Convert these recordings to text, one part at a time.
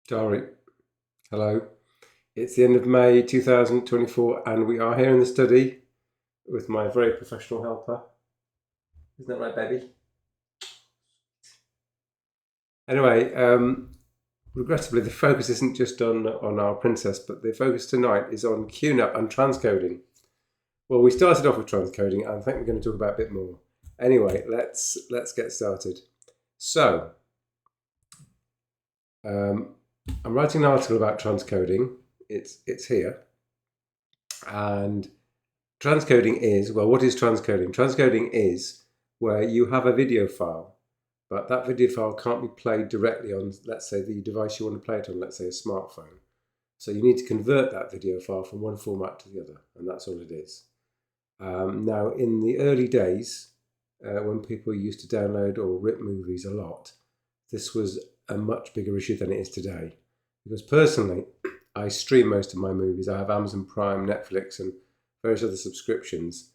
Dari, hello. It's the end of May 2024, and we are here in the study with my very professional helper. Isn't that right, baby? Anyway, regrettably, the focus isn't just on our princess, but the focus tonight is on QNAP and transcoding. Well, we started off with transcoding, and I think we're going to talk about a bit more. Anyway, let's get started. So, I'm writing an article about transcoding. It's here, and transcoding is, well, what is transcoding? Transcoding is where you have a video file, but that video file can't be played directly on, let's say, the device you want to play it on, let's say a smartphone. So you need to convert that video file from one format to the other, and that's all it is. Now, in the early days, when people used to download or rip movies a lot, this was a much bigger issue than it is today. Because personally, I stream most of my movies. I have Amazon Prime, Netflix, and various other subscriptions.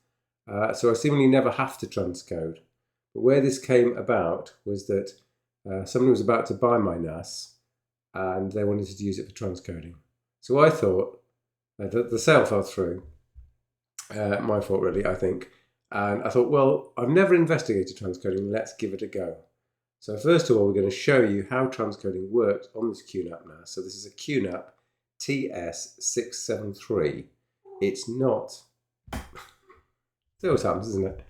So I seemingly never have to transcode. But where this came about was that somebody was about to buy my NAS and they wanted to use it for transcoding. So I thought that the sale fell through. My fault, really, I think. And I thought, well, I've never investigated transcoding. Let's give it a go. So first of all, we're going to show you how transcoding works on this QNAP NAS. So this is a QNAP TS673. It's not, it always happens, isn't it?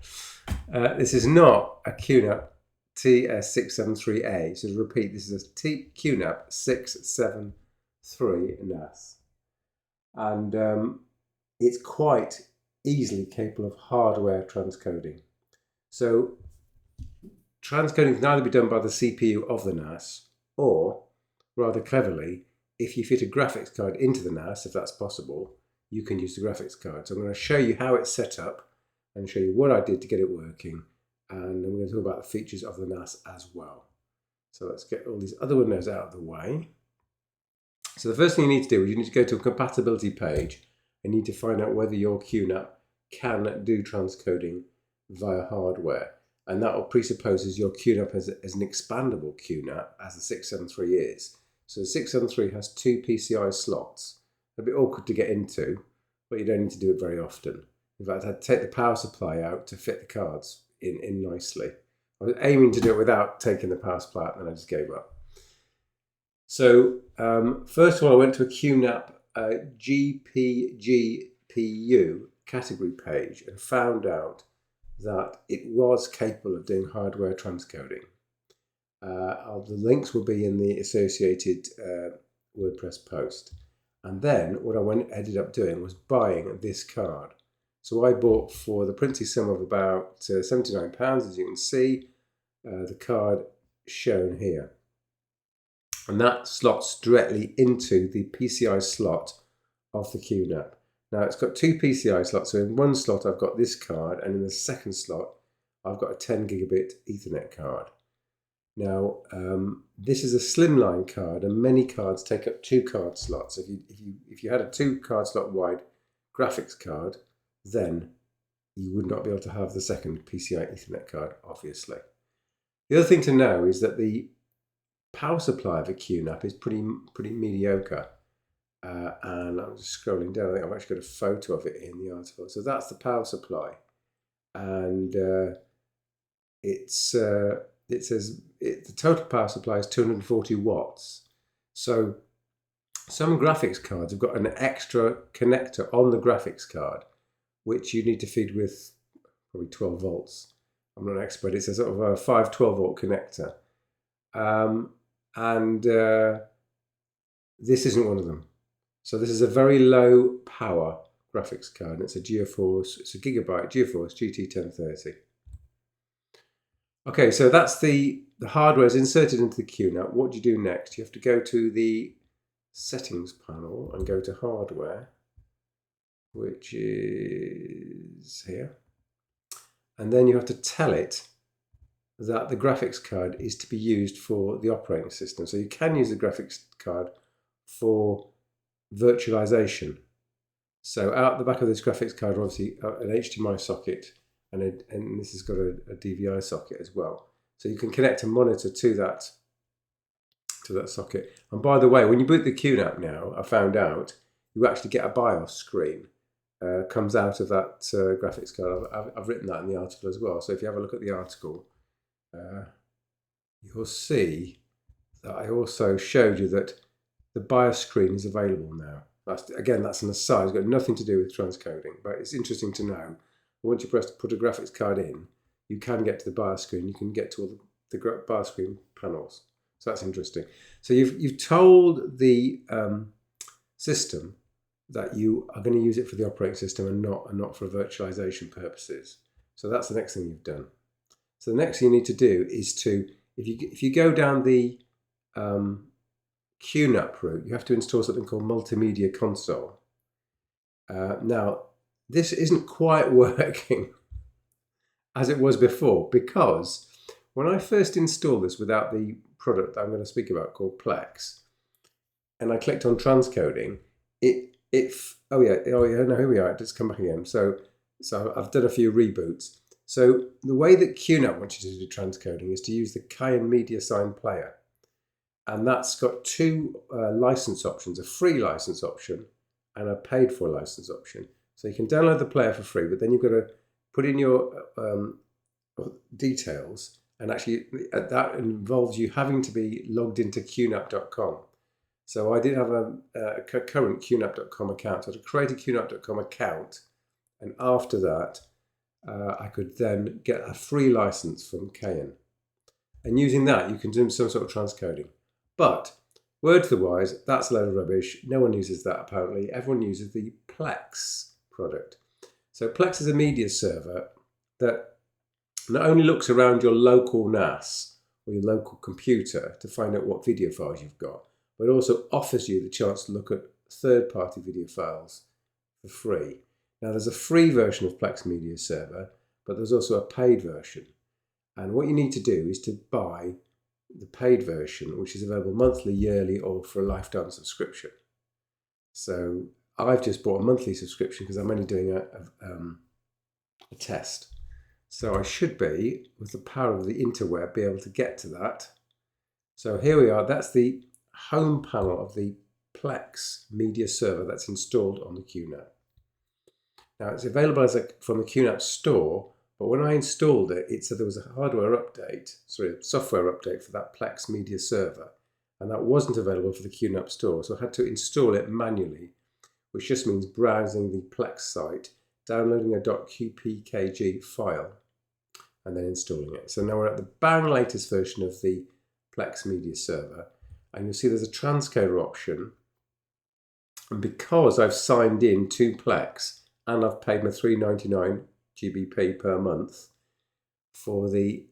This is not a QNAP TS673A. So to repeat, this is a QNAP 673 NAS. And it's quite easily capable of hardware transcoding. So transcoding can either be done by the CPU of the NAS, or, rather cleverly, if you fit a graphics card into the NAS, if that's possible, you can use the graphics card. So I'm going to show you how it's set up and show you what I did to get it working, and then we're going to talk about the features of the NAS as well. So let's get all these other windows out of the way. So the first thing you need to do is you need to go to a compatibility page and you need to find out whether your QNAP can do transcoding via hardware. And that presupposes your QNAP as an expandable QNAP, as the 673 is. So the 673 has two PCI slots. A bit awkward to get into, but you don't need to do it very often. In fact, I had to take the power supply out to fit the cards in nicely. I was aiming to do it without taking the power supply out, and then I just gave up. So first of all, I went to a QNAP GPGPU category page and found out that it was capable of doing hardware transcoding. The links will be in the associated WordPress post. And then what I ended up doing was buying this card. So I bought, for the princely sum of about £79, as you can see, the card shown here. And that slots directly into the PCI slot of the QNAP. Now it's got two PCI slots, so in one slot I've got this card, and in the second slot I've got a 10 gigabit Ethernet card. Now this is a slimline card, and many cards take up two card slots. If you had a two card slot wide graphics card, then you would not be able to have the second PCI Ethernet card, obviously. The other thing to know is that the power supply of a QNAP is pretty mediocre. And I'm just scrolling down. I think I've actually got a photo of it in the article. So that's the power supply, and it says the total power supply is 240 watts. So some graphics cards have got an extra connector on the graphics card, which you need to feed with probably 12 volts. I'm not an expert. It's a sort of a 5 12-volt connector, and this isn't one of them. So this is a very low power graphics card, and it's a GeForce, it's a gigabyte GeForce GT1030. Okay, so that's the hardware is inserted into the QNAP. What do you do next? You have to go to the settings panel and go to hardware, which is here. And then you have to tell it that the graphics card is to be used for the operating system. So you can use the graphics card for virtualization. So out the back of this graphics card, obviously an HDMI socket, and this has got a DVI socket as well. So you can connect a monitor to that to that socket. And by the way, when you boot the QNAP now, I found out you actually get a BIOS screen. Comes out of that graphics card. I've written that in the article as well. So if you have a look at the article, you'll see that I also showed you that the BIOS screen is available now. That's an aside. It's got nothing to do with transcoding, but it's interesting to know. Once you put a graphics card in, you can get to the BIOS screen. You can get to all the BIOS screen panels. So that's interesting. So you've told the system that you are going to use it for the operating system and not for virtualization purposes. So that's the next thing you've done. So the next thing you need to do is if you go down the QNAP route, you have to install something called Multimedia Console. Now, this isn't quite working as it was before, because when I first installed this without the product that I'm going to speak about called Plex, and I clicked on transcoding, no, here we are. It's come back again. So I've done a few reboots. So the way that QNAP wants you to do transcoding is to use the Cayenne Media Sign Player. And that's got two license options, a free license option and a paid for license option. So you can download the player for free, but then you've got to put in your details, and actually that involves you having to be logged into QNAP.com. So I did have a current QNAP.com account. So to create a QNAP.com account, and after that, I could then get a free license from Cayenne. And using that, you can do some sort of transcoding. But word to the wise, that's a load of rubbish. No one uses that apparently. Everyone uses the Plex product. So Plex is a media server that not only looks around your local NAS or your local computer to find out what video files you've got, but also offers you the chance to look at third-party video files for free. Now, there's a free version of Plex Media Server, but there's also a paid version. And what you need to do is to buy the paid version, which is available monthly, yearly, or for a lifetime subscription. So I've just bought a monthly subscription because I'm only doing a test. So I should be, with the power of the interweb, be able to get to that. So here we are. That's the home panel of the Plex Media Server that's installed on the QNAP. Now it's available from the QNAP store, but when I installed it, it said there was a software update for that Plex Media Server, and that wasn't available for the QNAP store. So I had to install it manually, which just means browsing the Plex site, downloading a .qpkg file, and then installing it. So now we're at the bang latest version of the Plex Media Server, and you'll see there's a transcoder option. And because I've signed in to Plex and I've paid my $3.99 GBP per month for the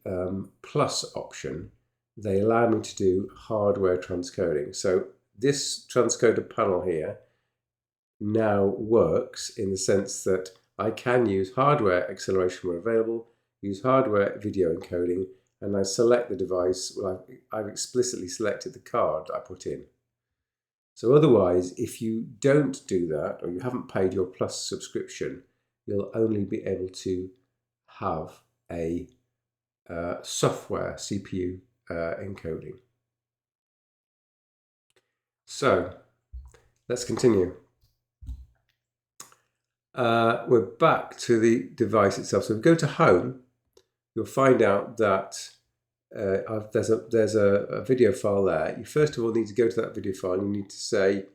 Plus option, they allow me to do hardware transcoding. So this transcoder panel here now works in the sense that I can use hardware acceleration where available, use hardware video encoding, and I select the device. Well, I've explicitly selected the card I put in. So otherwise, if you don't do that, or you haven't paid your Plus subscription, you'll only be able to have a software CPU encoding. So let's continue. We're back to the device itself. So if we go to Home, you'll find out that there's a video file there. You first of all need to go to that video file and you need to say,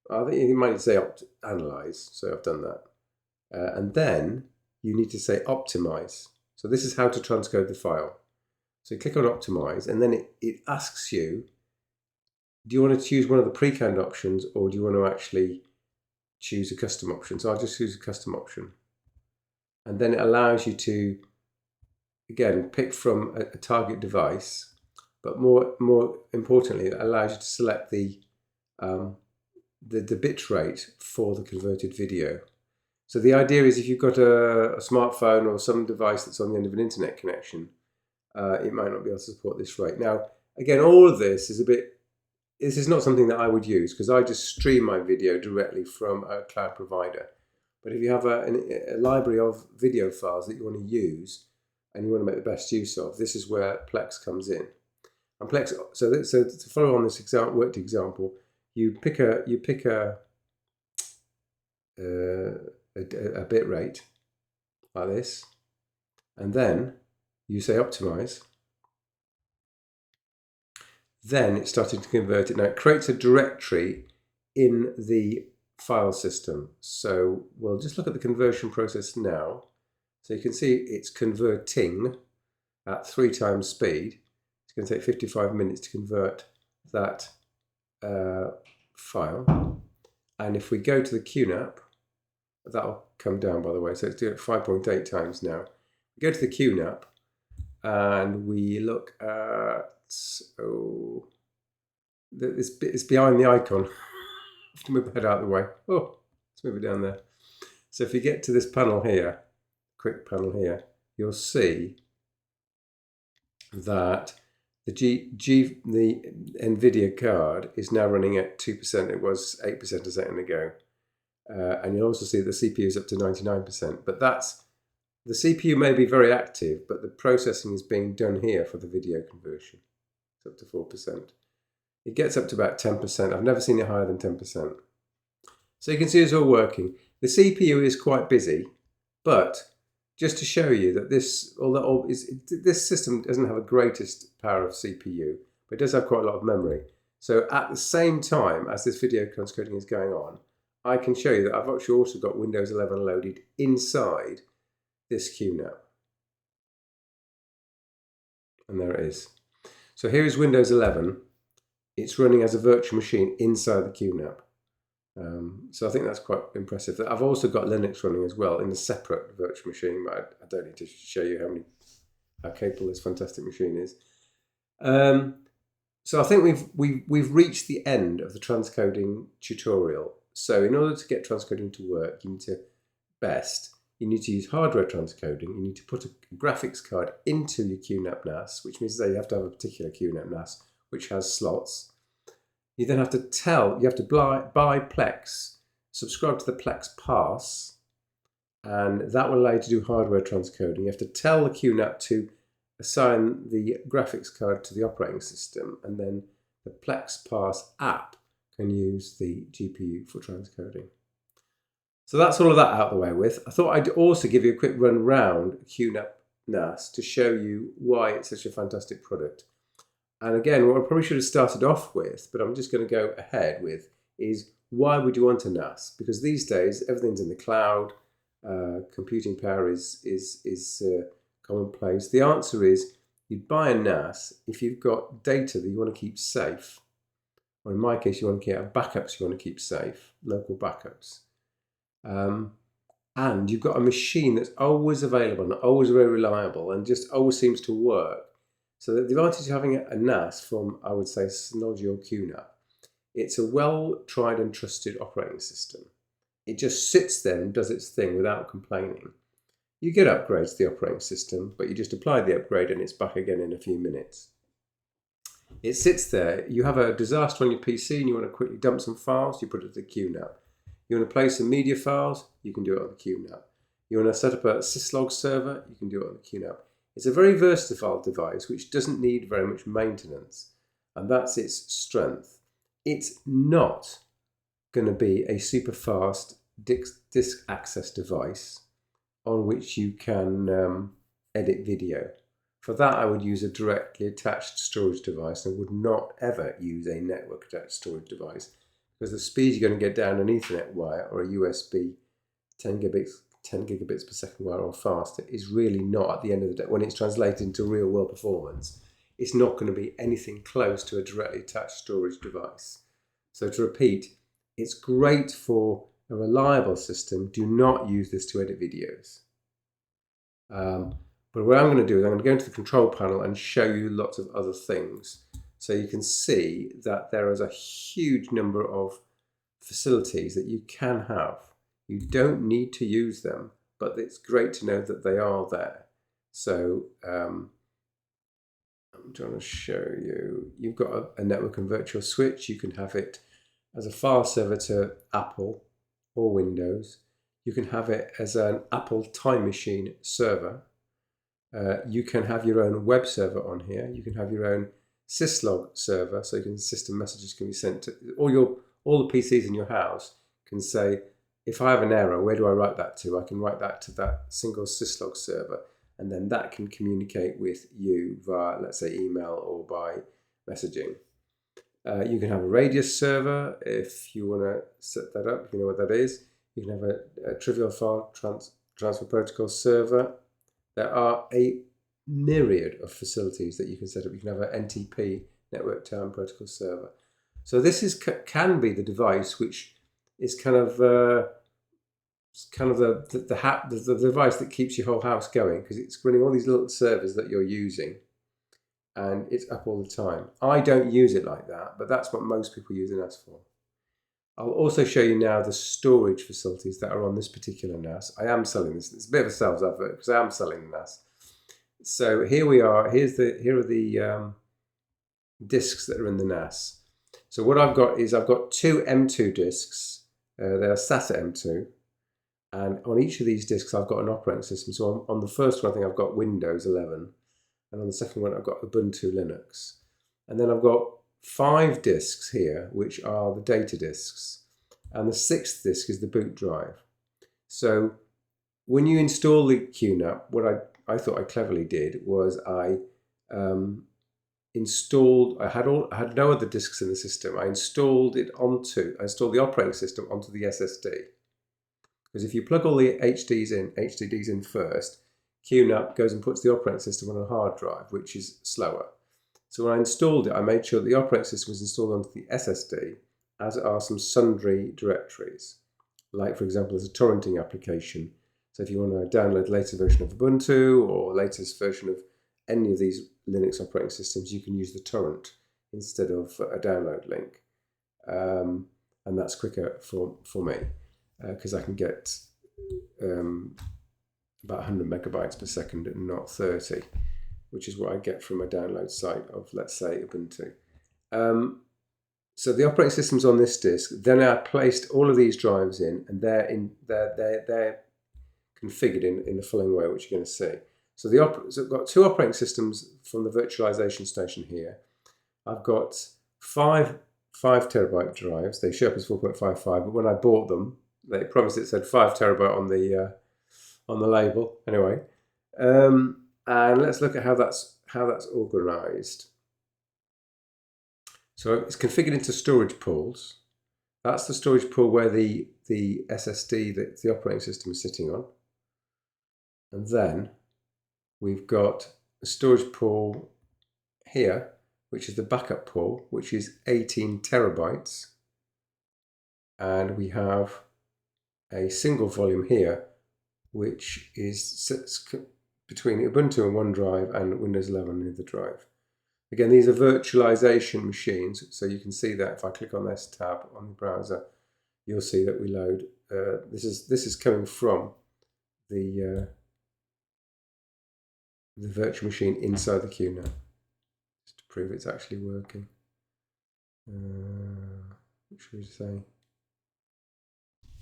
I think you might need to say analyze. So I've done that. And then you need to say optimize. So this is how to transcode the file. So you click on optimize, and then it asks you, do you want to choose one of the pre-canned options, or do you want to actually choose a custom option? So I'll just choose a custom option. And then it allows you to, again, pick from a target device, but more importantly, it allows you to select the bit rate for the converted video. So the idea is if you've got a smartphone or some device that's on the end of an internet connection, it might not be able to support this rate. Now, again, all of this is this is not something that I would use because I just stream my video directly from a cloud provider. But if you have a library of video files that you want to use and you want to make the best use of, this is where Plex comes in. So to follow on this worked example, you pick a bit rate like this, and then you say optimize. Then it started to convert it. Now it creates a directory in the file system. So we'll just look at the conversion process now. So you can see it's converting at 3 times speed. It's going to take 55 minutes to convert that file. And if we go to the QNAP, that'll come down, by the way. So it's doing it 5.8 times now. We go to the QNAP and we look at, this bit is behind the icon. I have to move my head out of the way. Oh, let's move it down there. So if you get to this panel here, quick panel here, you'll see that the NVIDIA card is now running at 2%. It was 8% a second ago. And you'll also see the CPU is up to 99%. But the CPU may be very active, but the processing is being done here for the video conversion. It's up to 4%. It gets up to about 10%. I've never seen it higher than 10%. So you can see it's all working. The CPU is quite busy, but just to show you that this system doesn't have the greatest power of CPU, but it does have quite a lot of memory. So at the same time as this video transcoding is going on, I can show you that I've actually also got Windows 11 loaded inside this QNAP. And there it is. So here is Windows 11. It's running as a virtual machine inside the QNAP. So I think that's quite impressive. I've also got Linux running as well in a separate virtual machine, but I don't need to show you how capable this fantastic machine is. So I think we've reached the end of the transcoding tutorial. So in order to get transcoding to work, you need to use hardware transcoding. You need to put a graphics card into your QNAP NAS, which means that you have to have a particular QNAP NAS which has slots. You then have to buy Plex, subscribe to the Plex Pass, and that will allow you to do hardware transcoding. You have to tell the QNAP to assign the graphics card to the operating system, and then the Plex Pass app can use the GPU for transcoding. So that's all of that out of the way with. I thought I'd also give you a quick run round QNAP NAS to show you why it's such a fantastic product. And again, what I probably should have started off with, but I'm just going to go ahead with, is why would you want a NAS? Because these days, everything's in the cloud, computing power is commonplace. The answer is you'd buy a NAS if you've got data that you want to keep safe, or in my case, you want to have backups you want to keep safe, local backups. And you've got a machine that's always available and always very reliable and just always seems to work. So the advantage of having a NAS from, I would say, Synology or QNAP, it's a well-tried and trusted operating system. It just sits there and does its thing without complaining. You get upgrades to the operating system, but you just apply the upgrade and it's back again in a few minutes. It sits there. You have a disaster on your PC and you want to quickly dump some files, you put it to the QNAP. You want to play some media files, you can do it on the QNAP. You want to set up a syslog server, you can do it on the QNAP. It's a very versatile device which doesn't need very much maintenance, and that's its strength. It's not going to be a super fast disk access device on which you can edit video. For that, I would use a directly attached storage device and would not ever use a network attached storage device, because the speed you're going to get down an Ethernet wire or a USB 10 gigabits per second wire or faster is really not, at the end of the day, when it's translated into real world performance, it's not going to be anything close to a directly attached storage device. So to repeat, it's great for a reliable system. Do not use this to edit videos. But what I'm going to do is I'm going to go into the control panel and show you lots of other things. So you can see that there is a huge number of facilities that you can have. You don't need to use them, but it's great to know that they are there. So I'm trying to show you. You've got a network and virtual switch. You can have it as a file server to Apple or Windows. You can have it as an Apple Time Machine server. You can have your own web server on here. You can have your own syslog server, so system messages can be sent to all the PCs in your house can say, if I have an error, where do I write that to? I can write that to that single syslog server, and then that can communicate with you via, let's say, email or by messaging. You can have a radius server if you want to set that up, if you know what that is. You can have a trivial file transfer protocol server. There are a myriad of facilities that you can set up. You can have an NTP, network time protocol server. So this can be the device which is kind of the device that keeps your whole house going, because it's running all these little servers that you're using, and it's up all the time. I don't use it like that, but that's what most people use a NAS for. I'll also show you now the storage facilities that are on this particular NAS. I am selling this. It's a bit of a sales advert because I am selling the NAS. So here we are. Here are the disks that are in the NAS. So what I've got is I've got two M2 disks. They're SATA M2. And on each of these disks, I've got an operating system. So on the first one, I think I've got Windows 11. And on the second one, I've got Ubuntu Linux. And then I've got 5 disks here, which are the data disks. And the 6th disk is the boot drive. So when you install the QNAP, what I thought I cleverly did was I installed, I had no other disks in the system. I installed the operating system onto the SSD. Because if you plug all the HDDs in first, QNAP goes and puts the operating system on a hard drive, which is slower. So when I installed it, I made sure that the operating system was installed onto the SSD, as are some sundry directories. Like, for example, there's a torrenting application. So if you want to download the latest version of Ubuntu or latest version of any of these Linux operating systems, you can use the torrent instead of a download link. And that's quicker for me because I can get about 100 megabytes per second and not 30, which is what I get from a download site of, let's say, Ubuntu. So the operating system's on this disk. Then I placed all of these drives in, and they're configured in the following way, which you're going to see. So I've got 2 operating systems from the virtualization station here. I've got 5 terabyte drives. They show up as 4.55, but when I bought them, they promised it said 5 terabyte on the label. Anyway, and let's look at how that's organized. So it's configured into storage pools. That's the storage pool where the SSD that the operating system is sitting on. And then we've got a storage pool here, which is the backup pool, which is 18 terabytes. And we have a single volume here, which sits between Ubuntu and OneDrive and Windows 11 in the drive. Again, these are virtualization machines, so you can see that if I click on this tab on the browser, you'll see that we load. This is coming from the virtual machine inside the QNAP, just to prove it's actually working. What should we say?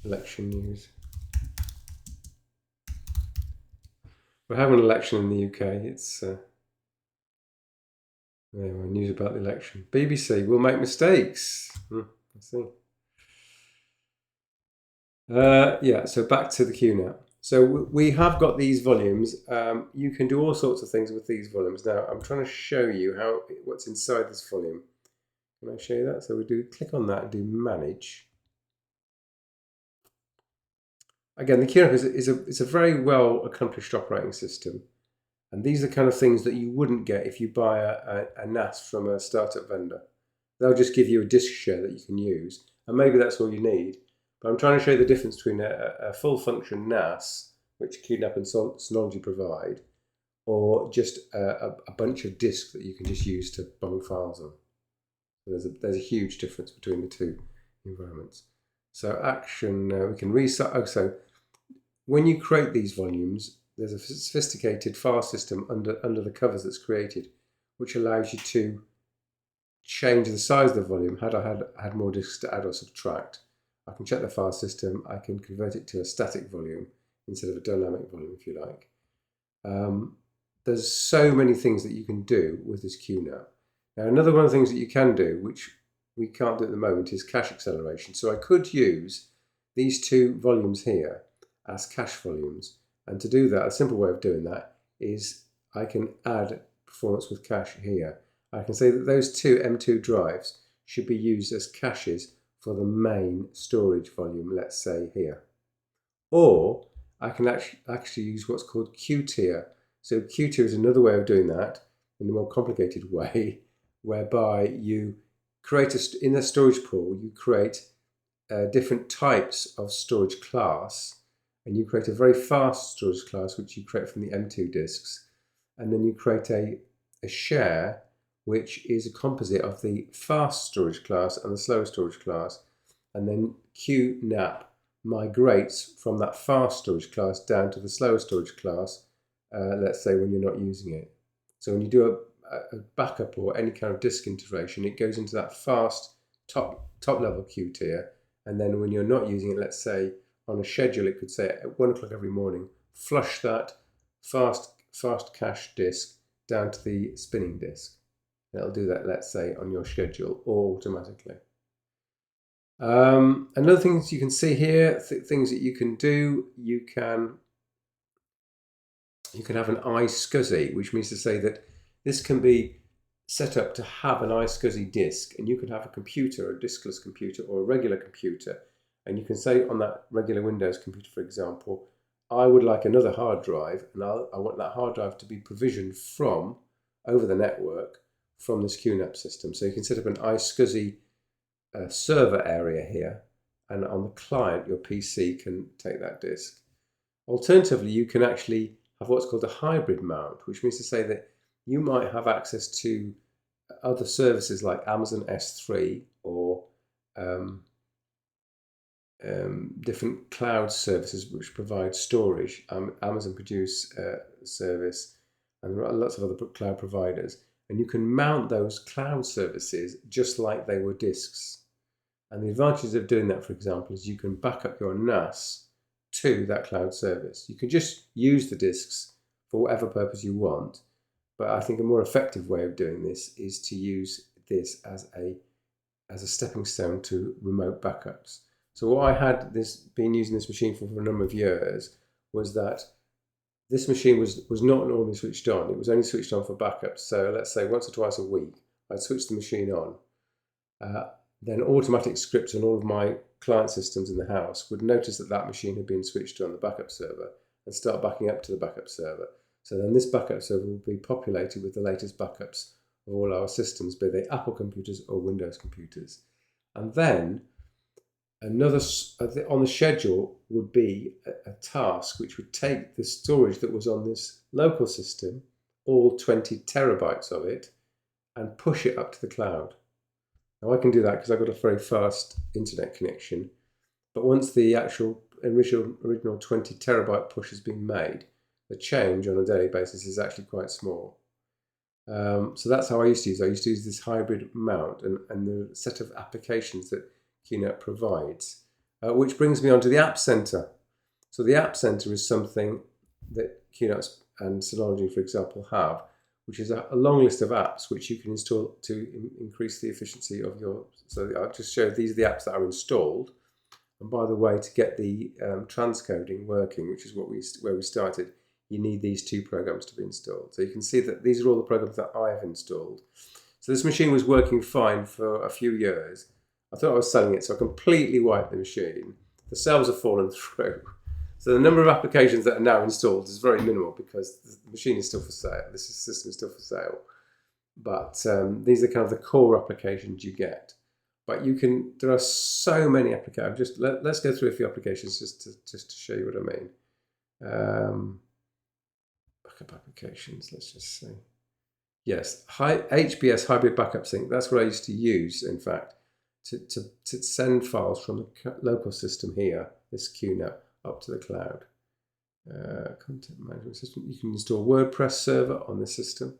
Election news. We're having an election in the UK. It's anyway, news about the election. BBC will make mistakes. I see. Yeah, so back to the QNAP. So we have got these volumes. You can do all sorts of things with these volumes. Now, I'm trying to show you what's inside this volume. Can I show you that? So we do click on that and do manage. Again, the QNAP is a very well accomplished operating system. And these are the kind of things that you wouldn't get if you buy a NAS from a startup vendor. They'll just give you a disk share that you can use. And maybe that's all you need. But I'm trying to show you the difference between a full function NAS, which QNAP and Synology provide, or just a bunch of disks that you can just use to bung files on. So there's a huge difference between the two environments. So we can restart. So when you create these volumes, there's a sophisticated file system under the covers that's created, which allows you to change the size of the volume. Had I had more disks to add or subtract, I can check the file system. I can convert it to a static volume instead of a dynamic volume, if you like. There's so many things that you can do with this QNAP. Now, another one of the things that you can do, which we can't do at the moment, is cache acceleration. So I could use these two volumes here as cache volumes. And to do that, a simple way of doing that is I can add performance with cache here. I can say that those two M2 drives should be used as caches for the main storage volume, let's say here. Or I can actually use what's called Q-tier. So Q-tier is another way of doing that in a more complicated way, whereby you create in the storage pool, you create different types of storage class, and you create a very fast storage class, which you create from the M2 disks, and then you create a share, which is a composite of the fast storage class and the slow storage class, and then QNAP migrates from that fast storage class down to the slower storage class, let's say when you're not using it. So when you do a backup or any kind of disk integration, it goes into that fast top level queue tier, and then when you're not using it, let's say on a schedule, it could say at 1 o'clock every morning, flush that fast cache disk down to the spinning disk. And it'll do that, let's say, on your schedule or automatically. Another thing that you can see here, things that you can do, you can have an iSCSI, which means to say that this can be set up to have an iSCSI disk, and you can have a computer, a diskless computer or a regular computer, and you can say on that regular Windows computer, for example, I would like another hard drive, and I want that hard drive to be provisioned from over the network from this QNAP system. So you can set up an iSCSI server area here, and on the client, your PC can take that disk. Alternatively, you can actually have what's called a hybrid mount, which means to say that you might have access to other services like Amazon S3 or different cloud services which provide storage. Amazon produce service, and there are lots of other cloud providers, and you can mount those cloud services just like they were disks. And the advantage of doing that, for example, is you can back up your NAS to that cloud service. You can just use the disks for whatever purpose you want, but I think a more effective way of doing this is to use this as a stepping stone to remote backups. So what I had been using this machine for a number of years was that this machine was not normally switched on. It was only switched on for backups. So let's say once or twice a week, I'd switch the machine on. Then automatic scripts on all of my client systems in the house would notice that that machine had been switched on the backup server and start backing up to the backup server. So then this backup server will be populated with the latest backups of all our systems, be they Apple computers or Windows computers. And then another on the schedule would be a task which would take the storage that was on this local system, all 20 terabytes of it, and push it up to the cloud. Now I can do that because I've got a very fast internet connection, but once the actual original 20 terabyte push has been made, the change on a daily basis is actually quite small. So that's how I used to use it. I used to use this hybrid mount and the set of applications that QNAP provides, which brings me on to the App Center. So the App Center is something that QNAP and Synology, for example, have, which is a long list of apps which you can install to increase the efficiency of your. So I'll just show these are the apps that are installed. And by the way, to get the transcoding working, which is where we started, you need these two programs to be installed. So you can see that these are all the programs that I have installed. So this machine was working fine for a few years. I thought I was selling it, so I completely wiped the machine. The cells have fallen through. So the number of applications that are now installed is very minimal because the machine is still for sale. This system is still for sale. But these are kind of the core applications you get. But there are so many applications. Let's go through a few applications just to show you what I mean. Backup applications, let's just see. Yes, HBS Hybrid Backup Sync. That's what I used to use, in fact, to send files from the local system here, this QNAP, up to the cloud. Content management system. You can install WordPress server on the system.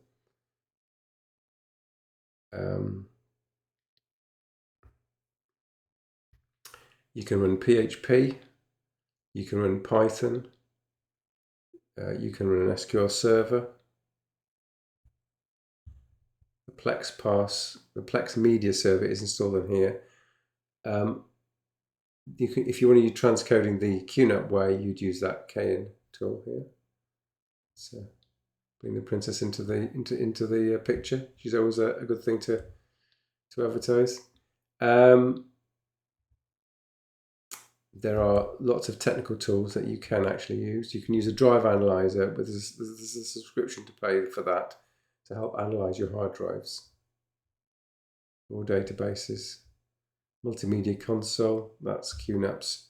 You can run PHP. You can run Python. You can run an SQL server. the Plex media server is installed on here. If you want to use transcoding the QNAP way, you'd use that KN tool here. So bring the princess into the picture. She's always a good thing to advertise. There are lots of technical tools that you can actually use. You can use a drive analyzer, but there's a subscription to pay for that to help analyze your hard drives or databases. Multimedia console, that's QNAP's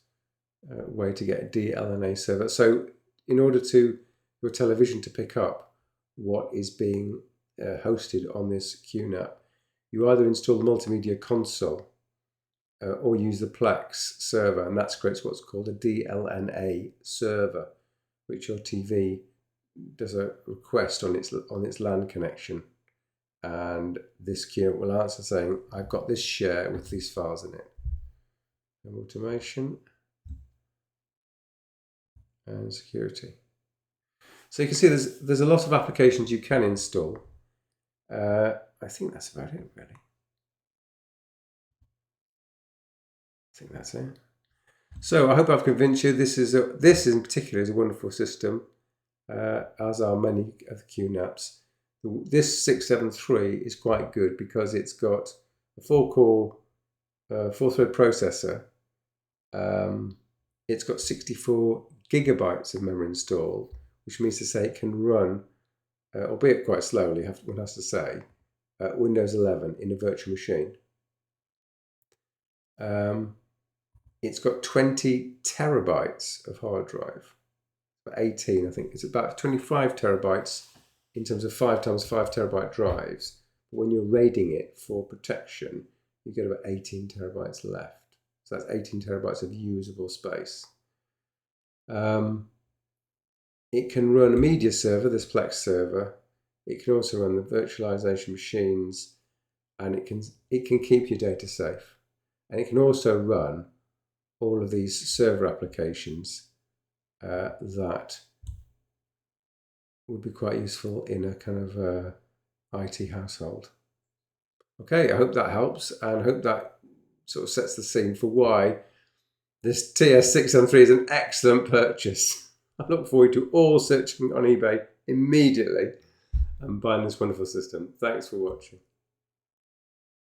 way to get a DLNA server. So in order to your television to pick up what is being hosted on this QNAP, you either install the multimedia console or use the Plex server, and that creates what's called a DLNA server, which your TV does a request on its LAN connection, and this QNAP will answer saying, I've got this share with these files in it. And automation and security. So you can see there's a lot of applications you can install. I think that's about it, really. I think that's it. So I hope I've convinced you. This in particular is a wonderful system, as are many of the QNAPs. This 673 is quite good because it's got a 4-core, 4-thread processor. It's got 64 gigabytes of memory installed, which means to say it can run, albeit quite slowly, one has to say, Windows 11 in a virtual machine. It's got 20 terabytes of hard drive. 18, I think. It's about 25 terabytes in terms of 5 times 5 terabyte drives. But when you're raiding it for protection, you get about 18 terabytes left. So that's 18 terabytes of usable space. It can run a media server, this Plex server. It can also run the virtualization machines, and it can keep your data safe. And it can also run all of these server applications that would be quite useful in a kind of IT household. Okay, I hope that helps, and I hope that sort of sets the scene for why this TS673 is an excellent purchase. I look forward to all searching on eBay immediately and buying this wonderful system. Thanks for watching.